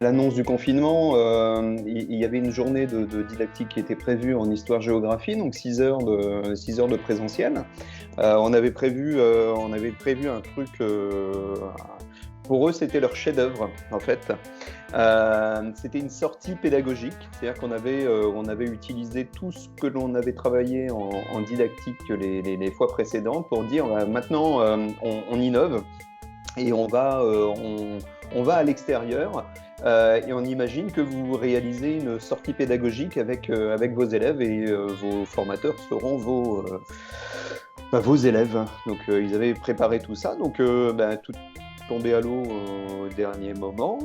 l'annonce du confinement, il y avait une journée de didactique qui était prévue en histoire-géographie, donc 6 heures de présentiel. On avait prévu un truc. Pour eux, c'était leur chef-d'œuvre, en fait. C'était une sortie pédagogique, c'est-à-dire on avait utilisé tout ce que l'on avait travaillé en didactique les fois précédentes pour dire maintenant on innove et on va à l'extérieur et on imagine que vous réalisez une sortie pédagogique avec vos élèves et vos formateurs seront vos élèves. Donc ils avaient préparé tout ça, donc tout tombé à l'eau au dernier moment.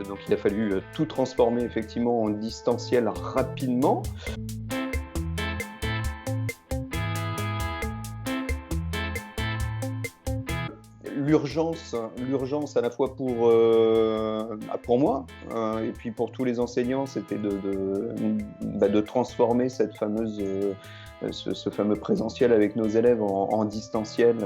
Donc il a fallu tout transformer effectivement en distanciel rapidement. L'urgence à la fois pour moi et puis pour tous les enseignants, c'était de transformer ce fameux présentiel avec nos élèves en distanciel,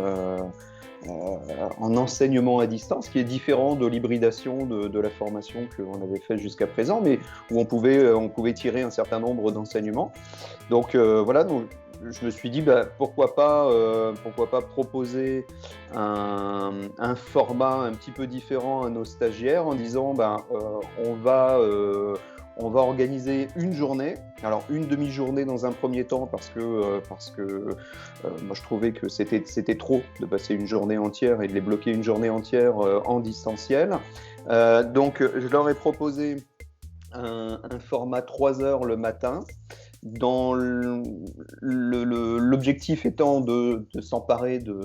en enseignement à distance, qui est différent de l'hybridation de la formation qu'on avait fait jusqu'à présent, mais où on pouvait tirer un certain nombre d'enseignements. Donc voilà, donc, je me suis dit pourquoi pas proposer un format un petit peu différent à nos stagiaires en disant on va organiser une journée, alors une demi-journée dans un premier temps parce que moi je trouvais que c'était trop de passer une journée entière et de les bloquer une journée entière en distanciel. Donc je leur ai proposé un format 3 heures le matin, dans l'objectif étant de s'emparer de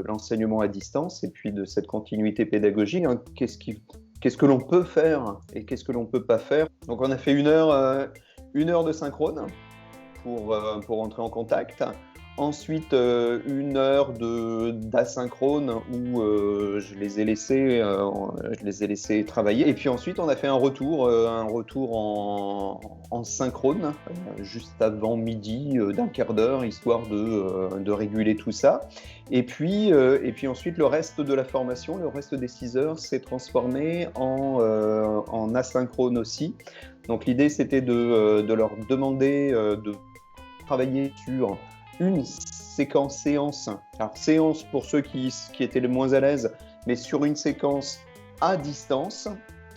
l'enseignement à distance et puis de cette continuité pédagogique. Qu'est-ce que l'on peut faire et qu'est-ce que l'on ne peut pas faire. Donc on a fait une heure de synchrone pour entrer en contact. Ensuite, une heure d'asynchrone où je les ai laissés travailler. Et puis ensuite, on a fait un retour en synchrone, juste avant midi, d'un quart d'heure, histoire de réguler tout ça. Et puis ensuite, le reste de la formation, le reste des 6 heures, s'est transformé en asynchrone aussi. Donc l'idée, c'était de leur demander de travailler sur une séance. Alors, séance pour ceux qui étaient les moins à l'aise, mais sur une séquence à distance,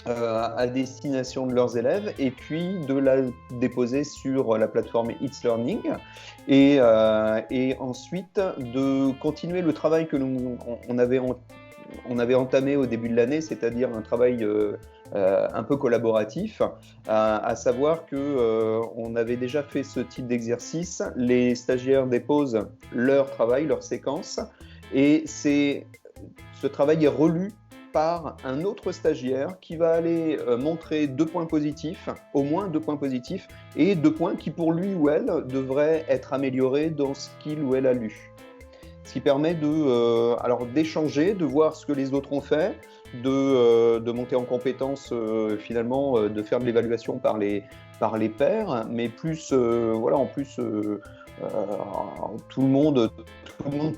à destination de leurs élèves, et puis de la déposer sur la plateforme It's Learning, et ensuite de continuer le travail que on avait entamé au début de l'année, c'est-à-dire un travail un peu collaboratif, à savoir qu'on avait déjà fait ce type d'exercice. Les stagiaires déposent leur travail, leur séquence, et ce travail est relu par un autre stagiaire qui va aller montrer 2 points positifs, au moins 2 points positifs, et 2 points qui pour lui ou elle devraient être améliorés dans ce qu'il ou elle a lu. Ce qui permet d'échanger, de voir ce que les autres ont fait, de monter en compétence, finalement, de faire de l'évaluation par les pairs, mais plus, en plus, tout le monde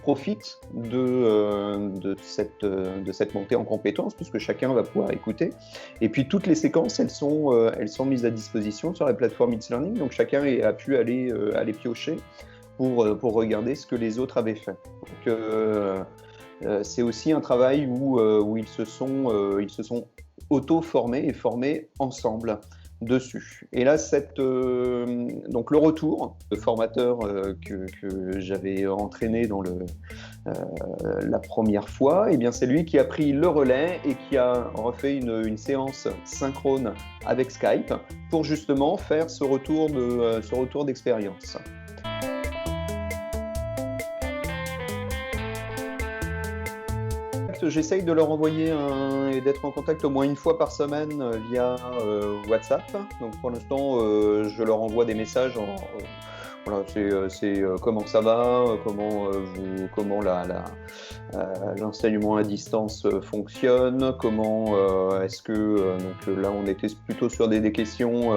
profite de cette montée en compétence, puisque chacun va pouvoir écouter. Et puis toutes les séquences, elles sont mises à disposition sur la plateforme It's Learning, donc chacun a pu aller piocher pour regarder ce que les autres avaient fait. Donc, c'est aussi un travail où ils se sont auto-formés et formés ensemble dessus. Et là, donc le retour de formateur que j'avais entraîné dans la première fois, eh bien c'est lui qui a pris le relais et qui a refait une séance synchrone avec Skype pour justement faire ce retour d'expérience. J'essaye de leur envoyer et d'être en contact au moins une fois par semaine via WhatsApp. Donc pour l'instant, je leur envoie des messages. Voilà, c'est comment ça va, comment l'enseignement à distance fonctionne, comment est-ce que donc là on était plutôt sur des questions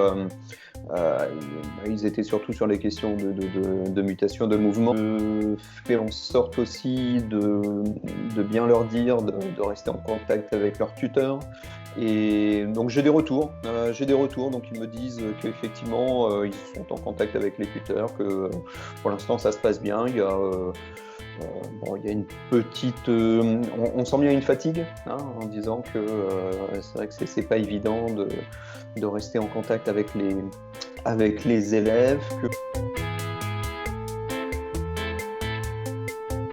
Ils étaient surtout sur les questions de mutation de mouvement. Je fais en sorte aussi de bien leur dire de rester en contact avec leur tuteur. Et donc j'ai des retours, donc ils me disent qu'effectivement ils sont en contact avec les tuteurs, que pour l'instant ça se passe bien. Il y a une petite, on sent bien une fatigue, hein, en disant que c'est vrai que c'est pas évident de rester en contact avec les élèves.